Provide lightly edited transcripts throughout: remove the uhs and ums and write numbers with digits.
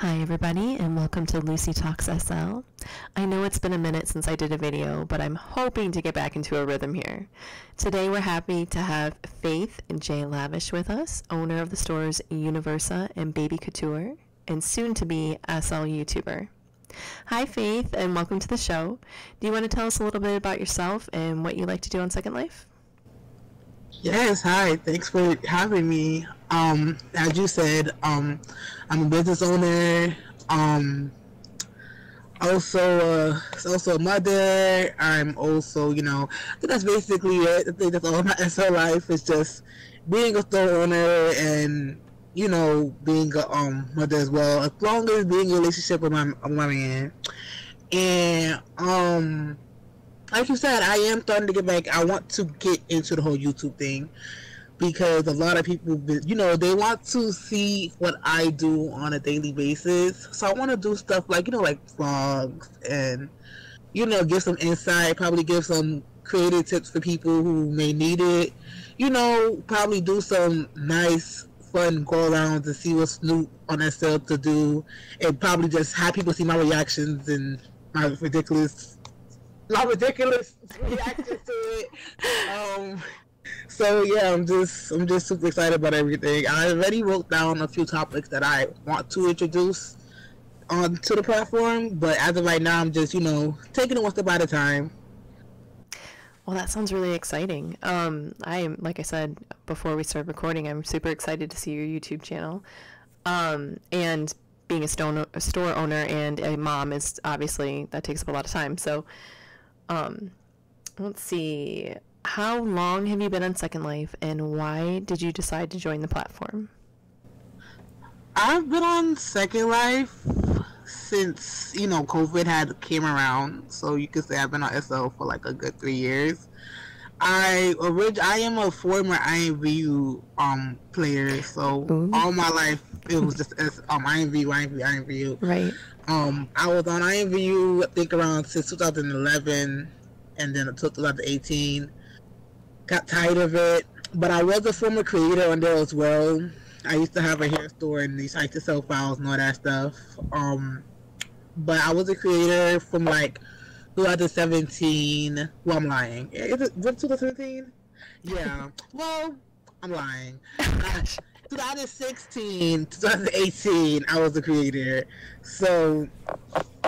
Hi everybody and welcome to Luci Talks SL. I know it's been a minute since I did a video, but I'm hoping to get back into a rhythm here. Today we're happy to have Faith and Jay Lavish with us, owner of the stores Universa and Baby Couture, and soon to be SL YouTuber. Hi Faith and welcome to the show. Do you want to tell us a little bit about yourself and what you like to do on Secondlife? Yes, hi. Thanks for having me. As you said, I'm a business owner. Also a mother. I'm also, I think that's basically it. I think that's all my SL life is just being a store owner and, being a mother as well. As long as being in a relationship with my man. And like you said, I am starting to get back. I want to get into the whole YouTube thing because a lot of people, they want to see what I do on a daily basis. So I want to do stuff like, like vlogs and, give some insight, probably give some creative tips for people who may need it. Probably do some nice, fun go-arounds and see what's new on SL to do and probably just have people see my reactions and my ridiculous reaction to it. So yeah, I'm just super excited about everything. I already wrote down a few topics that I want to introduce onto the platform, but as of right now, I'm just taking it one step at a time. Well, that sounds really exciting. I am, like I said before we started recording, I'm super excited to see your YouTube channel. And being a store owner and a mom is obviously, that takes up a lot of time. So let's see. How long have you been on Secondlife, and why did you decide to join the platform? I've been on Secondlife since COVID came around, so you could say I've been on SL for like a good 3 years. I am a former IMVU player, so all my life it was just IMVU. Right. I was on IMVU I think around since 2011, and then until 2018. Got tired of it, but I was a former creator on there as well. I used to have a hair store and used to sell files and all that stuff. But I was a creator from like 2017. Well, I'm lying. Is it 2017? Yeah. Well, I'm lying. 2016, 2018, I was a creator. So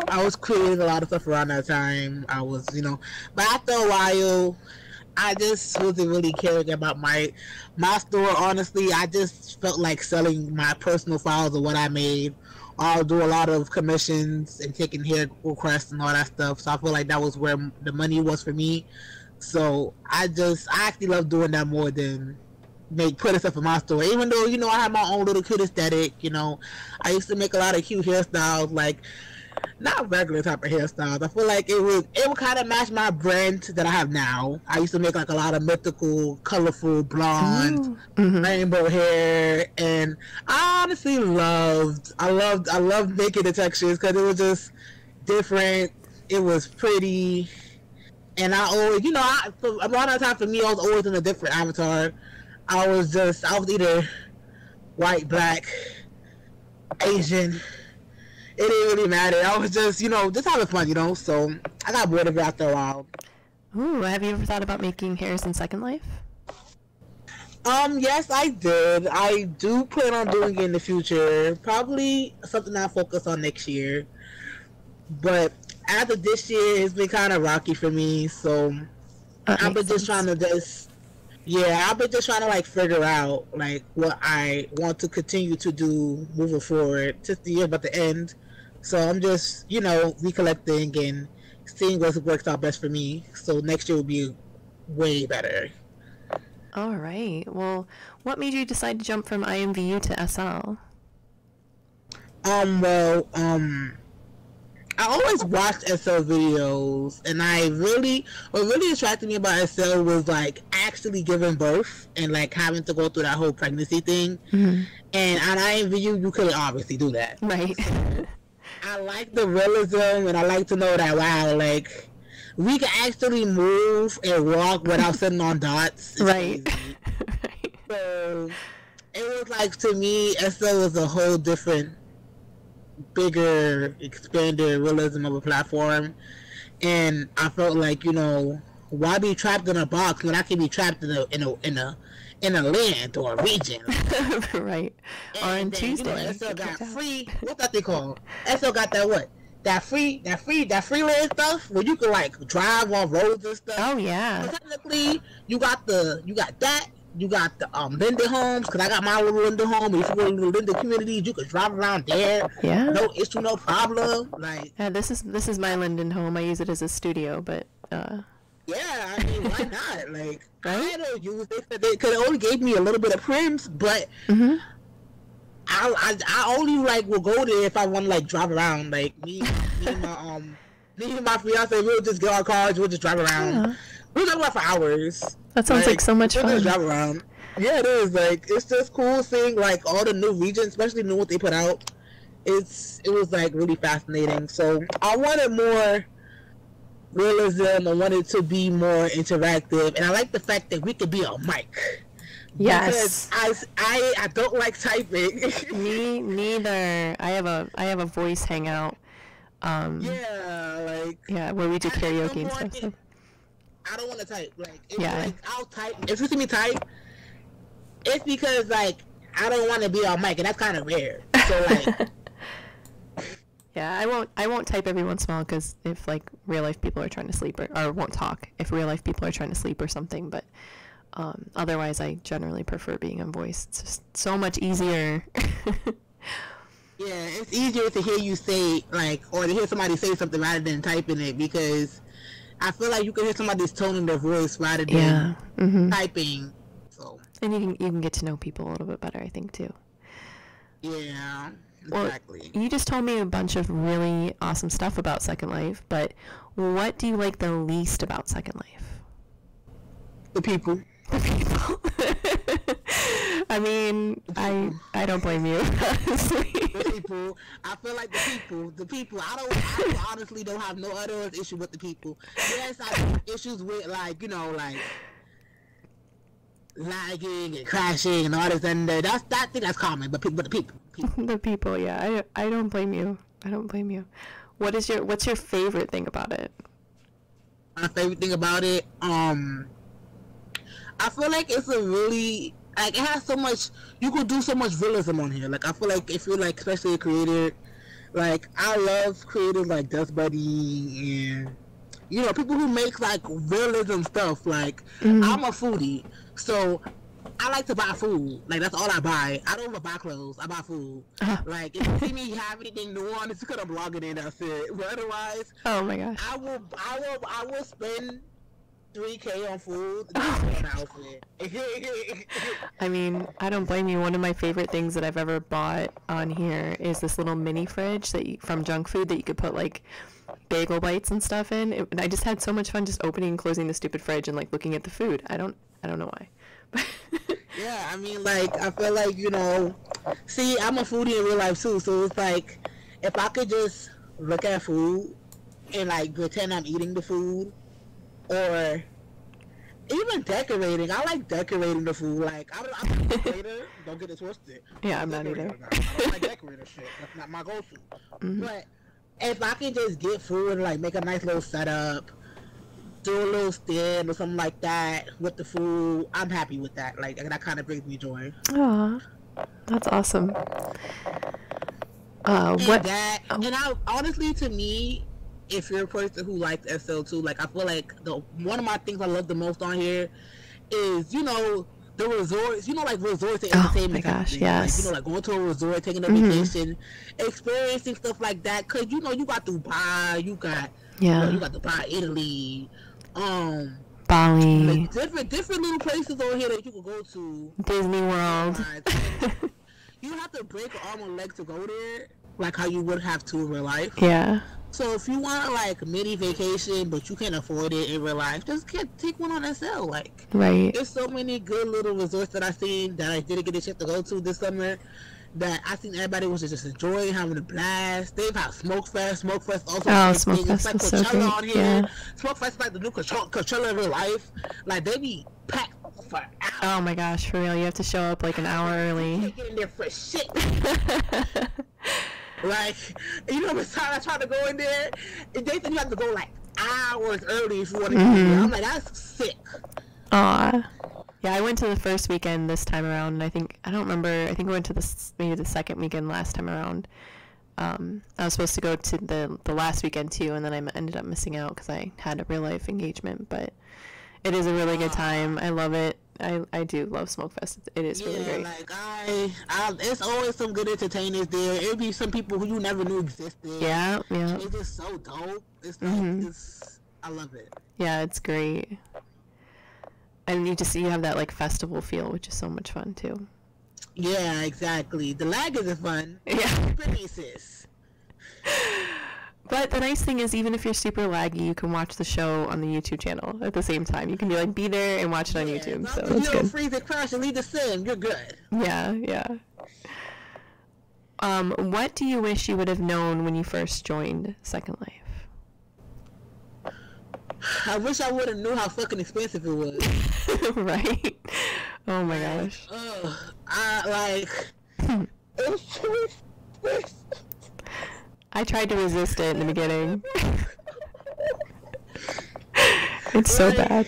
I was creating a lot of stuff around that time. I was, but after a while, I just wasn't really caring about my store. Honestly, I just felt like selling my personal files of what I made. I'll do a lot of commissions and taking hair requests and all that stuff. So I feel like that was where the money was for me. So I actually love doing that more than putting stuff in my store. Even though, I have my own little cute aesthetic, I used to make a lot of cute hairstyles, like not regular type of hairstyles. I feel like it would kind of match my brand that I have now. I used to make like a lot of mythical, colorful, blonde, rainbow hair, and I honestly loved making the textures because it was just different. It was pretty, and I always, a lot of time for me, I was always in a different avatar. I was either white, black, Asian. It didn't really matter. I was just having fun, so I got bored of it after a while. Ooh, have you ever thought about making hairs in Secondlife? Yes, I did. I do plan on doing it in the future. Probably something I'll focus on next year. But after this year, it's been kind of rocky for me, so I've been just trying to figure out like what I want to continue to do moving forward. Just the year about to end, so I'm just recollecting and seeing what works out best for me. So next year will be way better. All right. Well, what made you decide to jump from IMVU to SL? I always watched SL videos, and what really attracted me about SL was like actually giving birth and like having to go through that whole pregnancy thing. And on IMVU, you couldn't obviously do that. Right. So, I like the realism, and I like to know that like we can actually move and walk without sitting on dots. Right. So it was like, to me, SL was a whole different bigger, expanded realism of a platform, and I felt like, why be trapped in a box when I can be trapped in a land or a region? Right. Or on Tuesday. SL got free. What's that they call? SL got that what? That freelance stuff where you can like drive on roads and stuff. Oh yeah. So technically, you got that. You got the Linda homes, because I got my little Linda home. If you go to the Linda communities, you can drive around there. Yeah. No issue, no problem. Like, yeah, this is my Linden home. I use it as a studio, but yeah, I mean, why not? Like, right? I don't use it because it only gave me a little bit of prims, but I only like will go there if I want to like drive around. Like me and my fiance, we'll just get our cars, we'll just drive around. Yeah. We'll drive around for hours. That sounds like so much we'll fun. Just drive around. Yeah, it is. Like, it's just cool seeing like all the new regions, especially what they put out. It was like really fascinating. So I wanted more realism. I wanted to be more interactive, and I like the fact that we could be on mic. Yes. Because I don't like typing. Me neither. I have a voice hangout. Yeah, like, yeah, where we do karaoke and stuff. So. I don't want to type. Like, I'll type. If you see me type, it's because like I don't want to be on mic, and that's kind of rare. So like. Yeah, I won't type every once in a while because if like real life people are trying to sleep or won't talk if real life people are trying to sleep or something, but otherwise I generally prefer being on voice. It's just so much easier. Yeah, it's easier to hear you say like, or to hear somebody say something rather than typing it, because I feel like you can hear somebody's tone in their voice rather than typing. So. And you can get to know people a little bit better, I think, too. Yeah. Exactly. Well, you just told me a bunch of really awesome stuff about Second Life, but what do you like the least about Second Life? The people. The people. I mean, I don't blame you, honestly. The people. I feel like the people. I honestly don't have no other issue with the people. Yes, I have issues with like, like lagging and crashing and all this and that thing that's common, but the people. The people, yeah. I don't blame you. I don't blame you. What's your favorite thing about it? My favorite thing about it, I feel like it's a really like, it has so much, you could do so much realism on here. Like, I feel like if you're like especially a creator, like I love creators like Dust Buddy and people who make like realism stuff. Like I'm a foodie, so I like to buy food. Like, that's all I buy. I don't even buy clothes. I buy food. Like, if you see me have anything new on, it's because I'm blogging it. That's it. But otherwise, oh my gosh, I will spend $3,000 on food. Outfit. I mean, I don't blame you. One of my favorite things that I've ever bought on here is this little mini fridge from Junk Food that you could put like bagel bites and stuff in. I just had so much fun just opening and closing the stupid fridge and like looking at the food. I don't know why. Yeah, I mean, like, I feel like, see, I'm a foodie in real life too, so it's like, if I could just look at food and like pretend I'm eating the food, or even decorating. I like decorating the food. Like, I'm a decorator, don't get it twisted. Yeah, I'm not either. I don't like decorator shit. That's not my go-to. But if I could just get food and like make a nice little setup, do a little stand or something like that with the food, I'm happy with that. Like, that kind of brings me joy. Aw, that's awesome. And honestly, to me, if you're a person who likes SL2, like, I feel like one of my things I love the most on here is, the resorts, like resorts and entertainment. Oh my gosh, yes. Like, like going to a resort, taking a vacation, experiencing stuff like that. Cause you got Dubai, you got Dubai, Italy, Bali, like different little places over here that you could go to. Disney World. You don't have to break an arm or leg to go there, like how you would have to in real life. Yeah. So if you want like mini vacation, but you can't afford it in real life, just take one on SL. Like, right. There's so many good little resorts that I've seen that I didn't get a chance to go to this summer, that I think everybody was just enjoying, having a blast. They've had Smoke Fest. Smoke Fest also. Oh, Smoke Fest like was so great. On here. Yeah. Smoke Fest is like the new Coachella in real life. Like, they be packed for hours. Oh my gosh, for real. You have to show up like an hour early. You can't get in there for shit. Like, you know, the time I tried to go in there, they think you have to go like hours early if you want to get there. I'm like, that's sick. Aw. Yeah, I went to the first weekend this time around, and I don't remember, I think I went to maybe the second weekend last time around. I was supposed to go to the last weekend too, and then I ended up missing out because I had a real life engagement, but it is a really good time. I love it. I do love Smokefest. It is really great. Like it's always some good entertainers there. It'll be some people who you never knew existed. Yeah. It's just so dope. It's like, I love it. Yeah, it's great. And you have that like festival feel, which is so much fun too. Yeah, exactly. The lag isn't fun. Yeah. Pretty sis. But the nice thing is, even if you're super laggy, you can watch the show on the YouTube channel at the same time. You can be there and watch it on YouTube. So that's you don't good. freeze and crash and leave the sim, you're good. Yeah. What do you wish you would have known when you first joined Second Life? I wish I would have knew how fucking expensive it was. Right? Oh my gosh. It was too expensive. I tried to resist it in the beginning. It's so bad.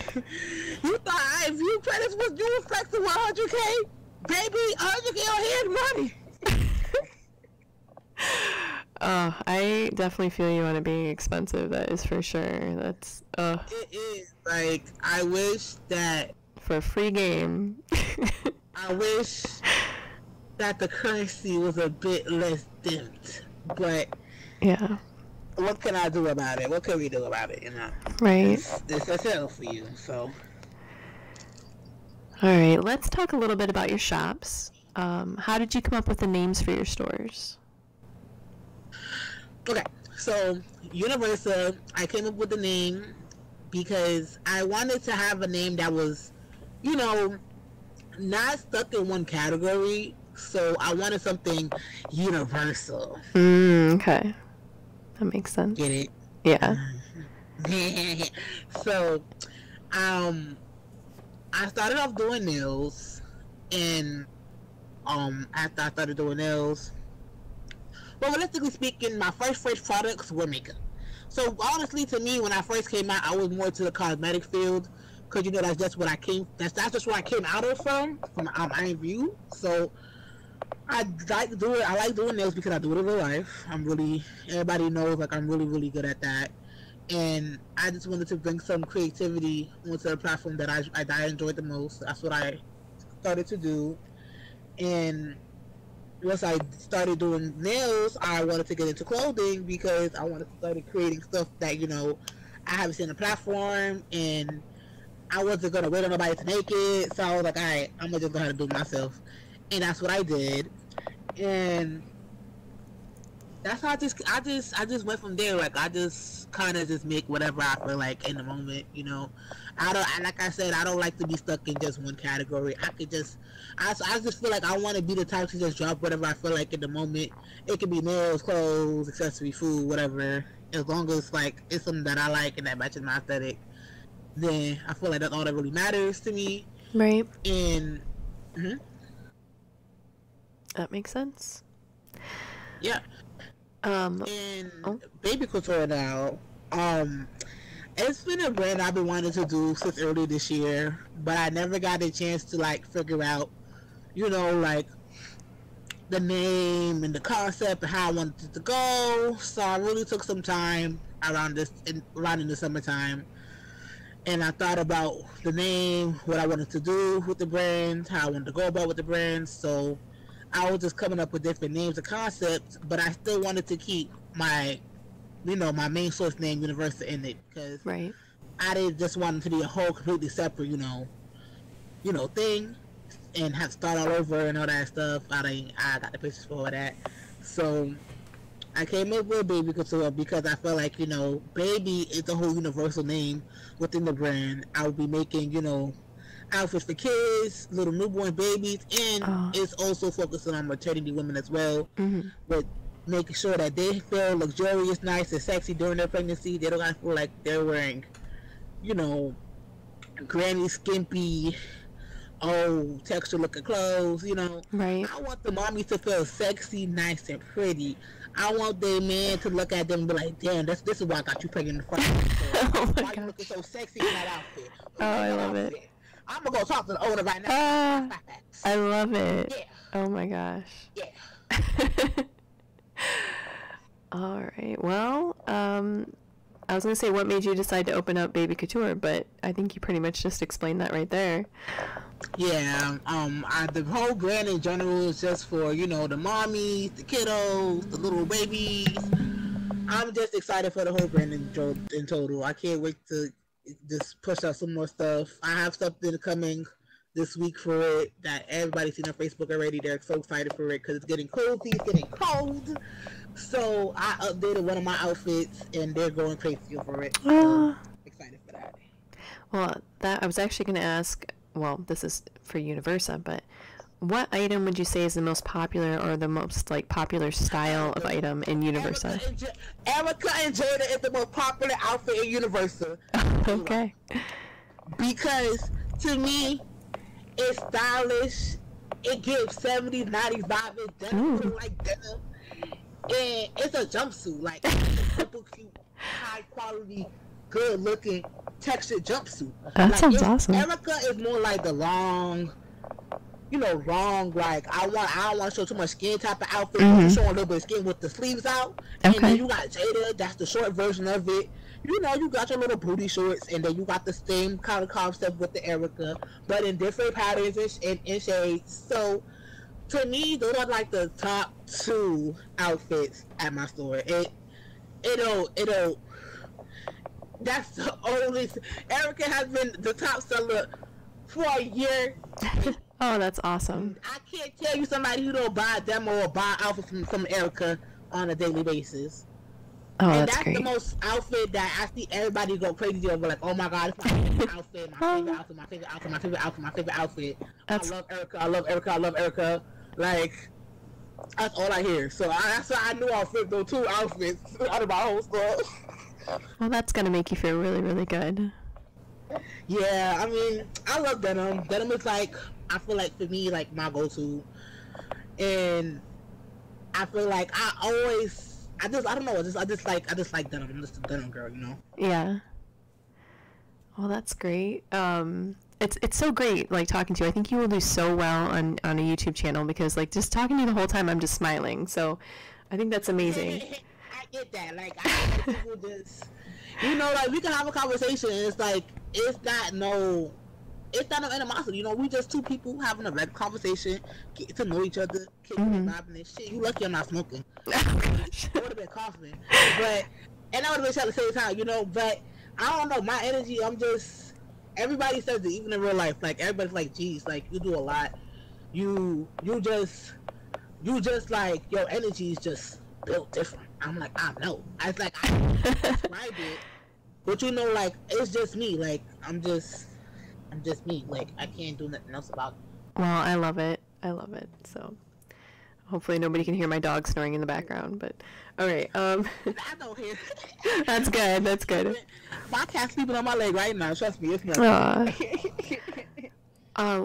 You thought if you credits was due effect to 100K? Baby, 100K on hand money. I definitely feel you on it being expensive. That is for sure. That's It is. Like, I wish that for a free game. I wish that the currency was a bit less dimmed. But yeah. What can I do about it? What can we do about it, you know? Right. It's a sale for you, so. Alright, let's talk a little bit about your shops. How did you come up with the names for your stores? Okay, so Universa, I came up with the name because I wanted to have a name that was, you know, not stuck in one category. So I wanted something universal. Okay. That makes sense. Get it? Yeah. So, I started off doing nails, and after I started doing nails, well, realistically speaking, my first products were makeup. So honestly, to me, when I first came out, I was more to the cosmetic field, because you know that's just what I came. That's just where I came out of from Iron View. So I like doing nails because I do it in real life. Everybody knows like I'm really good at that, and I just wanted to bring some creativity onto the platform that I enjoyed the most. That's what I started to do, and once I started doing nails, I wanted to get into clothing because I wanted to start creating stuff that, you know, I haven't seen on the platform, and I wasn't gonna wait on nobody to make it. So I was like, all right, I'm gonna just go ahead and do it myself, and that's what I did, and that's how I just went from there. Like I just kind of just make whatever I feel like in the moment, you know. Like I said, I don't like to be stuck in just one category. I just feel like I want to be the type to just drop whatever I feel like in the moment. It could be nails, clothes, accessory, food, whatever. As long as like it's something that I like and that matches my aesthetic, then I feel like that's all that really matters to me. Right. And that makes sense. Yeah. Baby Couture now, it's been a brand I've been wanting to do since early this year, but I never got a chance to like figure out, you know, like the name and the concept and how I wanted it to go. So I really took some time around in the summertime, and I thought about the name, what I wanted to do with the brand, how I wanted to go about with the brand. So I was just coming up with different names and concepts, but I still wanted to keep my, you know, my main source name, Universa, in it, because right. I didn't just want it to be a whole completely separate, you know, thing, and have to start all over and all that stuff. I got the pictures for all that. So I came up with Baby Couture because I felt like, you know, baby is the whole universal name within the brand. I would be making, you know, outfits for kids, little newborn babies, and it's also focusing on maternity women as well, but making sure that they feel luxurious, nice, and sexy during their pregnancy. They don't have to feel like they're wearing, you know, granny skimpy old texture looking clothes, you know. Right. I want the mommy to feel sexy, nice, and pretty. I want their man to look at them and be like, damn, this is why I got you pregnant in the front. Oh my Why you looking so sexy in that outfit? Oh, I love it. I'm gonna go talk to the owner right now. I love it. Yeah. Oh my gosh. Yeah. All right. Well, I was gonna say, what made you decide to open up Baby Couture, but I think you pretty much just explained that right there. Yeah. The whole brand in general is just for, you know, the mommies, the kiddos, the little babies. I'm just excited for the whole brand in total. I can't wait to just push out some more stuff. I have something coming this week for it that everybody's seen on Facebook already. They're so excited for it because it's getting cozy, it's getting cold. So I updated one of my outfits and they're going crazy over it. So excited for that. Well, that I was actually going to ask, well, this is for Universa, but what item would you say is the most popular or the most like popular style of item in Universa? Erica and Jada is the most popular outfit in Universa. Okay. Because to me, it's stylish. It gives 70s, 90s vibe. It's denim, like denim. And it's a jumpsuit. Like, it's a simple, cute, high quality, good looking, textured jumpsuit. That like, sounds awesome. Erica is more like the long, you know, like I don't want to show too much skin type of outfit. You're showing a little bit of skin with the sleeves out. And then you got Jada, that's the short version of it. You know, you got your little booty shorts, and then you got the same kind of concept with the Erica, but in different patterns and shades. So, to me, those are like the top two outfits at my store. It'll. That's the only. Erica has been the top seller for a year. Oh, that's awesome. I can't tell you somebody who don't buy a demo or buy outfits from Erica on a daily basis. Oh, and that's great. The most outfit that I see everybody go crazy over, like, oh my god, it's my favorite outfit, my favorite outfit. I love Erica, I love Erica, I love Erica. Like, that's all I hear. So that's why I knew I'll fit those two outfits out of my whole store. Well, that's gonna make you feel really, really good. Yeah, I mean, I love denim. Denim is like, I feel like for me, like my go-to. And I feel like I just like denim. I'm just a denim girl, you know? Yeah. Well, that's great. It's so great, like, talking to you. I think you will do so well on a YouTube channel because, like, just talking to you the whole time, I'm just smiling. So I think that's amazing. I get that. Like, I think people just, you know, like, we can have a conversation and it's like, it's not no animosity. You know, we just two people having a regular conversation, getting to know each other, kicking and vibing and shit. You lucky I'm not smoking. I would have been coughing. And I would have been shot at the same time, you know, but I don't know, my energy, everybody says it, even in real life, like, everybody's like, geez, like, you do a lot. You just, like, your energy is just built different. I'm like, I know. I can't describe it. But, you know, like, it's just me. Like, I'm just me. Like, I can't do nothing else about it. Well, I love it. So hopefully nobody can hear my dog snoring in the background, but all right. I don't hear. That's good. My cat's sleeping on my leg right now. Trust me, it's not.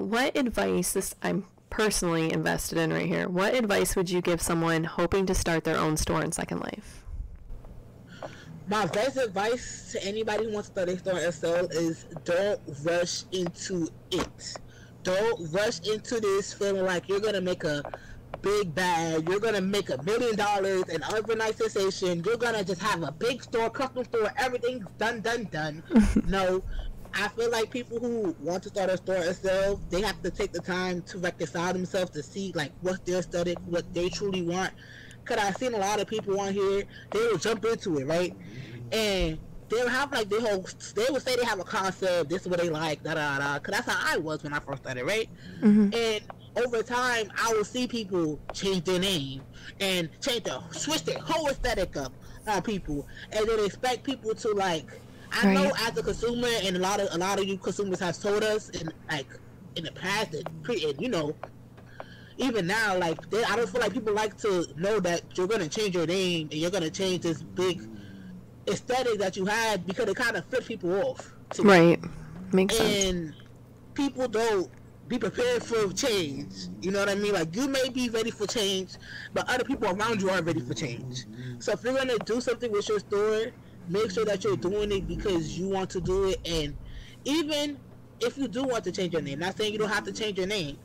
What advice, I'm personally invested in right here, what advice would you give someone hoping to start their own store in Secondlife? My best advice to anybody who wants to start a store and sell is don't rush into it. Don't rush into this feeling like you're going to make a big bag, you're going to make $1 million, an overnight sensation, you're going to just have a big store, custom store, everything's done. No. I feel like people who want to start a store and sell, they have to take the time to reconcile themselves to see, like, what they're studying, what they truly want. Because I've seen a lot of people on here, they will jump into it, right? And they'll have, like, they would say they have a concept, this is what they like, da-da-da. Because that's how I was when I first started, right? And over time, I will see people change their name and switch their whole aesthetic up on people. And then expect people to, like, I know as a consumer, and a lot of you consumers have told us, in the past, that, you know, even now, like, I don't feel like people like to know that you're gonna change your name and you're gonna change this big aesthetic that you had because it kind of flips people off. Right, makes sense. And people don't be prepared for change. You know what I mean? Like, you may be ready for change, but other people around you aren't ready for change. So if you're gonna do something with your store, make sure that you're doing it because you want to do it. And even if you do want to change your name, not saying you don't have to change your name,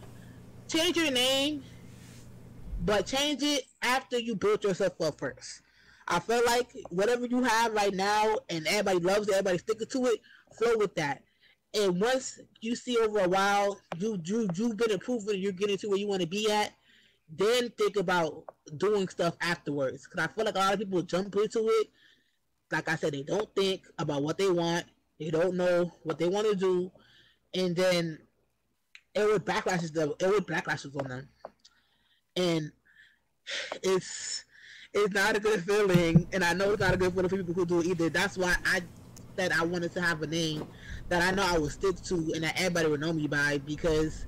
but change it after you build yourself up first. I feel like whatever you have right now and everybody loves it, everybody sticking to it, flow with that. And once you see over a while, you've been improving, you're getting to where you want to be at, then think about doing stuff afterwards. Because I feel like a lot of people jump into it. Like I said, they don't think about what they want. They don't know what they want to do. And then it would backlashes on them. And it's not a good feeling. And I know it's not a good feeling for people who do it either. That's why I said I wanted to have a name that I know I would stick to and that everybody would know me by, because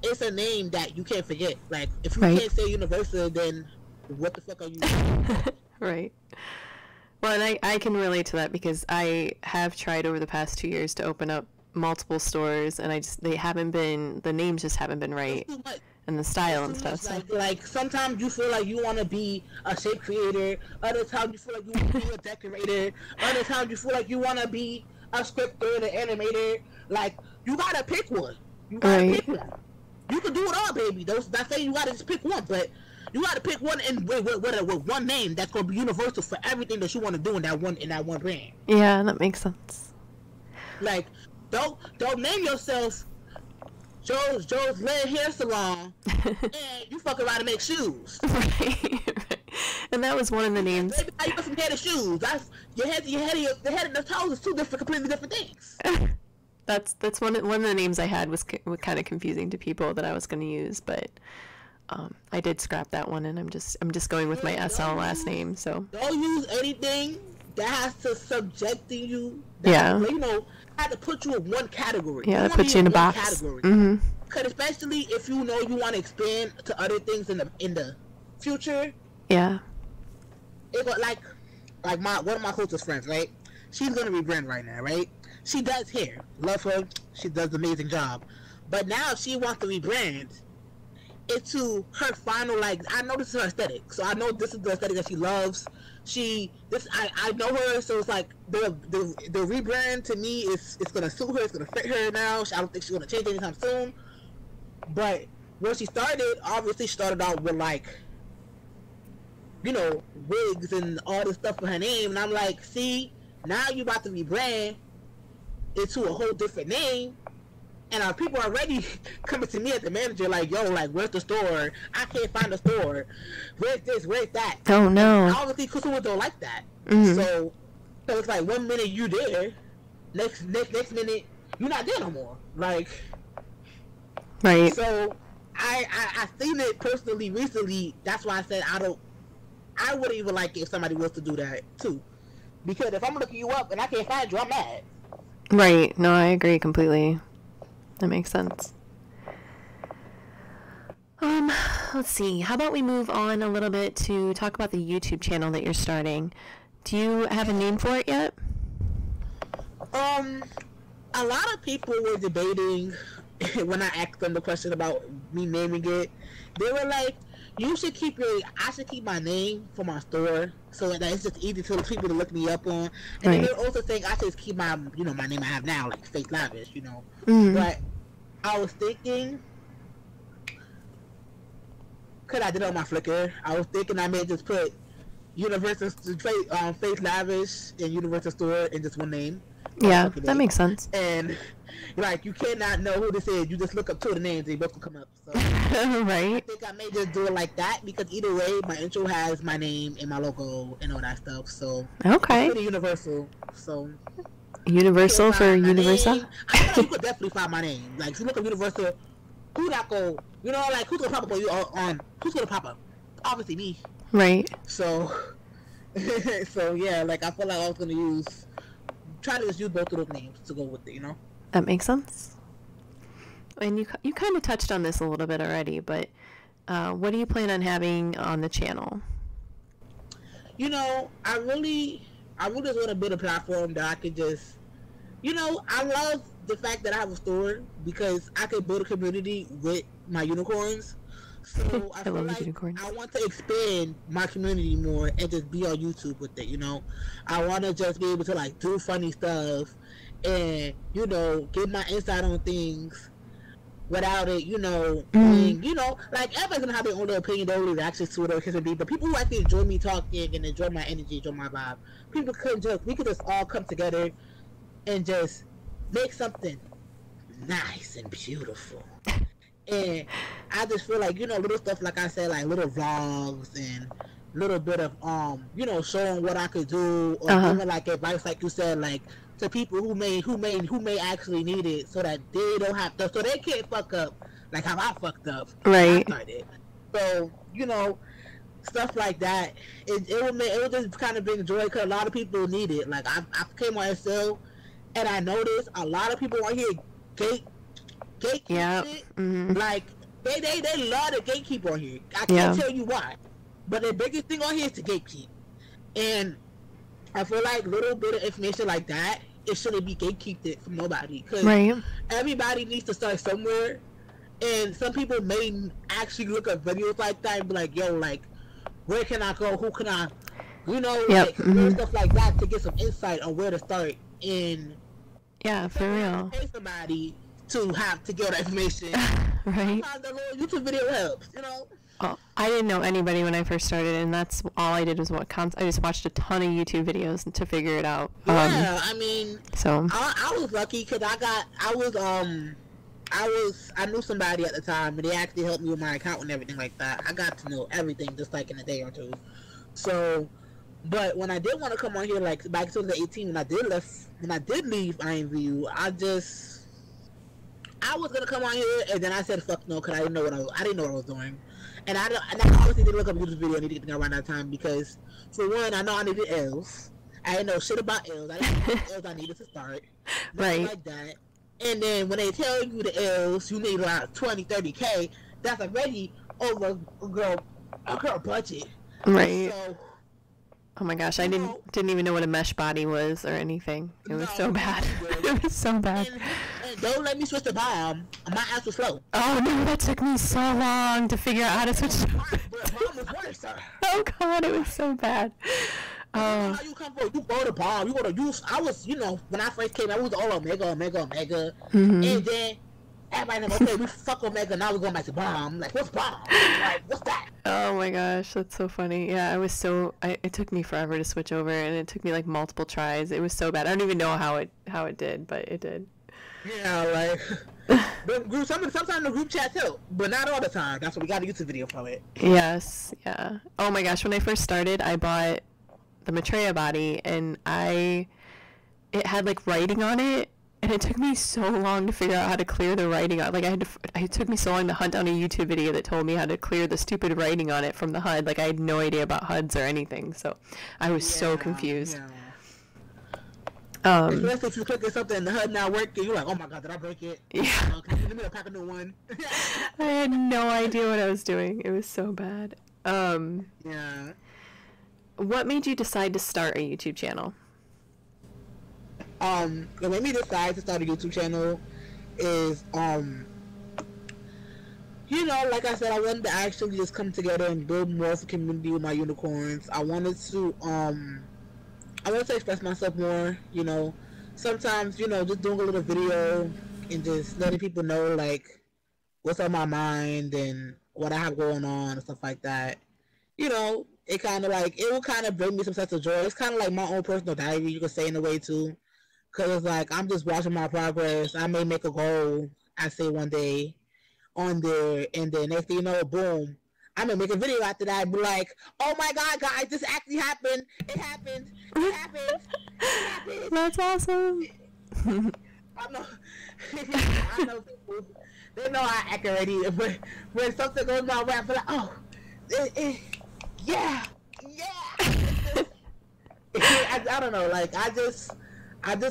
it's a name that you can't forget. Like, if you can't say Universa, then what the fuck are you doing? Right. Well, and I can relate to that because I have tried over the past 2 years to open up multiple stores, and the names just haven't been right, and the style and stuff. So. Like sometimes you feel like you want to be a shape creator, other times you feel like you want to be a decorator, other times you feel like you want to be a scripter and an animator. Like, you gotta pick one. You can do it all, baby. Not saying you gotta just pick one, but you gotta pick one and with one name that's gonna be universal for everything that you want to do in that one brand. Yeah, that makes sense. Like, don't name yourself Joe's Lead Hair Salon and you fuck around and make shoes. Right. And that was one of the names. Baby, how you go from hair to shoes? That's the head and the toes is two completely different things. That's one of the names I had was kind of confusing to people that I was going to use, but I did scrap that one, and I'm just going with my SL last name. So don't use anything that has to subjecting you. Had to put you in one category. Yeah, that puts you in a box. Mm-hmm. Because especially if you know you want to expand to other things in the future. Yeah. It got like one of my closest friends, right? She's gonna rebrand right now, right? She does hair. Love her. She does an amazing job. But now she wants to rebrand into her final, I know this is her aesthetic. So I know this is the aesthetic that she loves. I know her, so it's like the rebrand to me it's gonna suit her, it's gonna fit her now. I don't think she's gonna change anytime soon. But when she started, obviously she started out with wigs and all this stuff for her name, and I'm like, see, now you about to rebrand into a whole different name, and our people are already coming to me as the manager, like, yo, where's the store? I can't find the store. Where's this? Where's that? Oh no! And obviously, customers don't like that. Mm-hmm. So it's like 1 minute you there, next minute you're not there no more. Like, right. So I seen it personally recently. That's why I said I wouldn't even like it if somebody was to do that too, because if I'm looking you up and I can't find you, I'm mad. Right. No, I agree completely. That makes sense. Let's see. How about we move on a little bit to talk about the YouTube channel that you're starting? Do you have a name for it yet? A lot of people were debating when I asked them the question about me naming it. They were like, I should keep my name for my store so that it's just easy for people to look me up on. And then they're also saying I should keep my my name I have now, like Fake Lavish, Mm-hmm. But I was thinking, cause I did it on my Flickr, I was thinking I may just put Universa Fake Lavish and Universa Store in just one name. Yeah, that makes sense. And you cannot know who this is. You just look up two of the names, they both will come up. So right. I think I may just do it like that, because either way, my intro has my name and my logo and all that stuff. So okay, it's pretty universal. So universal for Universa. I know you could definitely find my name. Like, if you look up Universal, who's gonna pop up on you on? Who's gonna pop up? Obviously me. Right. So yeah, I feel like I was gonna try to just use both of those names to go with it, That makes sense. And you kind of touched on this a little bit already, but what do you plan on having on the channel? I really just want to build a platform that I could just you know, I love the fact that I have a store because I could build a community with my unicorns. So I I feel love the like unicorns. I want to expand my community more and just be on YouTube with it, you know. I want to just be able to like do funny stuff and, you know, get my insight on things without it, you know, being, you know, like everybody's gonna have their own little opinion, their own reactions to it or can be, but people who actually enjoy me talking and enjoy my energy, enjoy my vibe, we could just all come together and just make something nice and beautiful. And I just feel like, you know, little stuff like I said, like little vlogs and little bit of you know, showing what I could do or giving like advice like you said, like to people who may actually need it so that they don't have to, so they can't fuck up like how I fucked up. Right. I started. So, you know, stuff like that, it will just kind of bring joy because a lot of people need it. Like I came on SL and I noticed a lot of people on here gatekeep shit. Like they love the gatekeep on here. I can't tell you why, but the biggest thing on here is the gatekeep, and I feel like little bit of information like that, it shouldn't be gatekeeped from nobody because everybody needs to start somewhere. And some people may actually look at videos like that and be like, yo, like, where can I go? Who can I, you know, like, stuff like that to get some insight on where to start. And yeah, for real. Pay somebody to get that information. Right. Sometimes the little YouTube video helps, you know. Oh, I didn't know anybody when I first started, and that's all I did was I just watched a ton of YouTube videos to figure it out. Yeah, I mean, so I was lucky because I knew somebody at the time, and they actually helped me with my account and everything like that. I got to know everything just like in a day or two. So, but when I did want to come on here, like back in 2018, when I did leave IMVU, I was gonna come on here, and then I said fuck no, because I didn't know what I was doing, and I obviously didn't look up a YouTube video anything around that time because, for one, I know I needed L's. I didn't know shit about L's. I didn't know what L's I needed to start. Nothing like that. And then when they tell you the L's, you need around 20, 30K. That's already over a girl budget. Right. So, oh my gosh, I didn't even know what a mesh body was or anything. It was so bad. It was so bad. And don't let me switch to bomb. My ass was slow. Oh no, that took me so long to figure out how to switch. Bomb was worse, sir. Oh god, it was so bad. How you come for? You go to bomb. You go to use. I was, you know, when I first came, I was all Omega. And then everybody was okay. We fuck Omega. Now we're going back to bomb. Like, what's bomb? Like, what's that? Oh my gosh, that's so funny. Yeah, it took me forever to switch over, and it took me like multiple tries. It was so bad. I don't even know how it did, but it did. Yeah, like sometimes the group chats help, but not all the time. That's why we got a YouTube video from it. Yes, yeah. Oh my gosh, when I first started, I bought the Maitreya body, and it had like writing on it, and it took me so long to figure out how to clear the writing on. Like it took me so long to hunt down a YouTube video that told me how to clear the stupid writing on it from the HUD. Like I had no idea about HUDs or anything, so I was so confused. Especially if you click something and the HUD not working, you're like, oh my god, did I break it? Yeah. Can you give me a pack of new one? I had no idea what I was doing. It was so bad. Yeah. What made you decide to start a YouTube channel? What made me decide to start a YouTube channel is, you know, like I said, I wanted to actually just come together and build more of a community with my unicorns. I wanted to express myself more, you know. Sometimes, you know, just doing a little video and just letting people know, like, what's on my mind and what I have going on and stuff like that. You know, it will kind of bring me some sense of joy. It's kind of like my own personal diary, you could say, in a way, too. Because it's like, I'm just watching my progress. I may make a goal, I say, one day on there, and then next thing you know, boom, I'm going to make a video after that and be like, oh my god, guys, this actually happened. It happened. It happened. It happened. That's awesome. I know people, they know I act already, but when something goes my way, I feel like, oh, yeah. I don't know, like, I just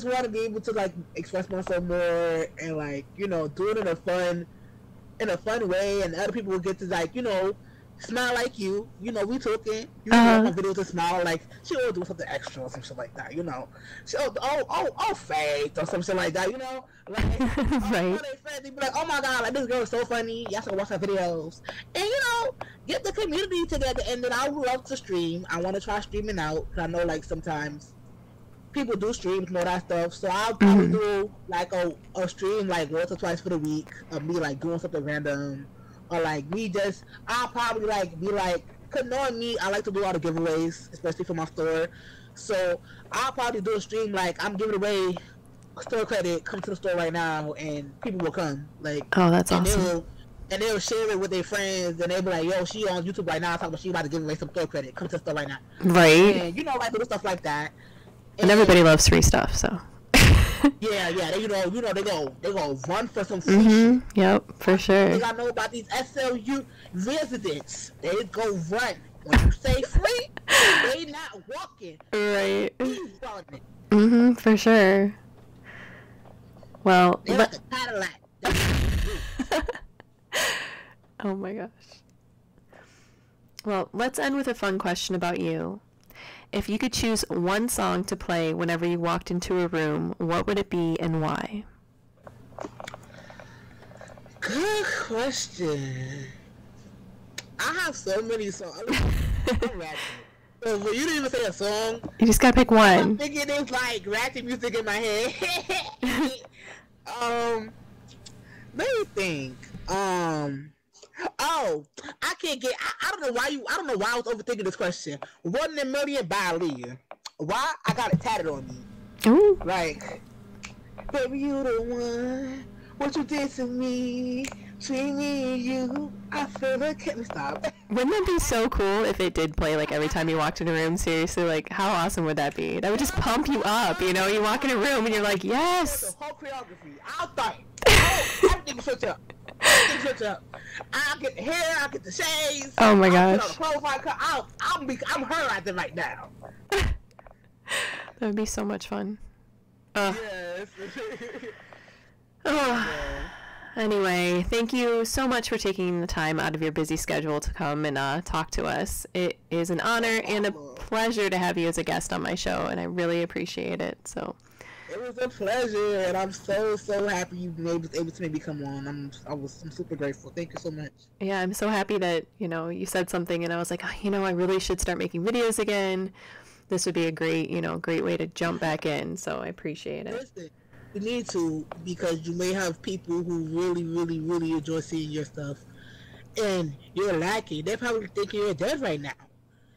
want to be able to, like, express myself more and, like, you know, do it in a fun way, and other people will get to, like, you know, smile like you. You know, we talking. You know, my videos to smile like she always do something extra or some shit like that. You know, she fake or some shit like that. You know, like right. They friends, they be like, oh my god, like this girl is so funny. Y'all should watch her videos, and you know, get the community together. And then I would love to stream. I want to try streaming out because I know like sometimes people do streams and all that stuff. So I'll probably do like a stream like once or twice for the week of me like doing something random. Or like I'll probably like be like, cause knowing me, I like to do all the giveaways, especially for my store. So I'll probably do a stream like I'm giving away store credit, come to the store right now, and people will come. Like, oh, that's awesome. They'll share it with their friends, and they'll be like, yo, she on YouTube right now talking about she about to give away some store credit. Come to the store right now. Right. And you know, like little stuff like that. And everybody loves free stuff, so. Yeah, they you know they go run for some free shit. Yep, for sure. Because I know about these SLU residents. They go run. When you say free, they not walking. Right. For sure. Well, they like a Cadillac. Oh my gosh. Well, let's end with a fun question about you. If you could choose one song to play whenever you walked into a room, what would it be and why? Good question. I have so many songs. I'm ratchet. So when you didn't even say a song, you just gotta pick one. I'm thinking it's like ratchet music in my head. Let me think. Oh, I can't get. I don't know why I was overthinking this question. 1 in a Million by Aaliyah. Why? I got it tatted on me. Ooh. Like, baby, you the one. What you did to me, between me and you, I feel like. Can't we stop? Wouldn't it be so cool if it did play like every time you walked in a room? Seriously, like how awesome would that be? That would just pump you up. You know, you walk in a room and you're like, yes. The whole choreography. I'll start. Everything switch up. I'll get the hair, I'll get the shades. Oh my gosh. I'm her at them right now. That would be so much fun. Yes. Oh. Anyway, thank you so much for taking the time out of your busy schedule to come and talk to us. It is an honor and a pleasure to have you as a guest on my show, and I really appreciate it. So. It was a pleasure, and I'm so happy you were able to make me come on. I'm super grateful. Thank you so much. Yeah, I'm so happy that you said something, and I was like, I really should start making videos again. This would be a great way to jump back in. So I appreciate it. Listen, you need to, because you may have people who really, really, really enjoy seeing your stuff, and you're lacking. They're probably thinking you're dead right now.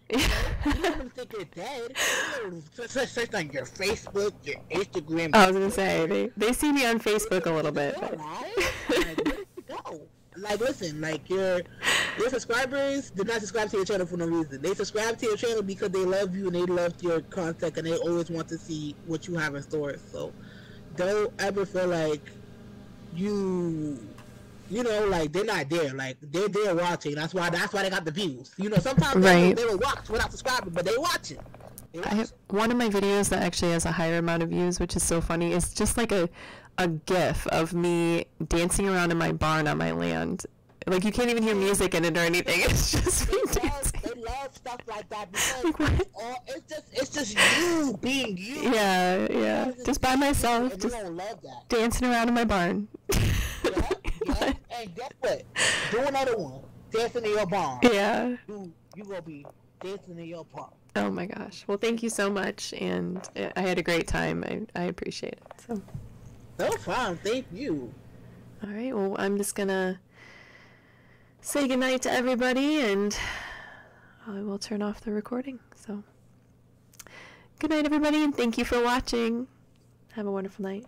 You don't think you're dead. Search on your Facebook, your Instagram. I was gonna say they see me on Facebook a little bit. But... Like, where did you go? Like, listen, like your subscribers did not subscribe to your channel for no reason. They subscribe to your channel because they love you and they love your content and they always want to see what you have in store. So don't ever feel like like they're not there. Like they're there watching. That's why they got the views. Sometimes they will watch without subscribing, but they watching. I have one of my videos that actually has a higher amount of views, which is so funny. It's just like a gif of me dancing around in my barn on my land. Like you can't even hear music in it or anything. It's just me dancing. They love stuff like that because it's just you being you. Yeah. Just by myself, just dancing around in my barn. Yeah. And guess what? Do another one. Dancing in your barn. Yeah. You gonna be dancing in your park. Oh my gosh. Well, thank you so much, and I had a great time. I appreciate it. So. No problem. Thank you. All right. Well, I'm just gonna say goodnight to everybody, and I will turn off the recording. So, good night, everybody, and thank you for watching. Have a wonderful night.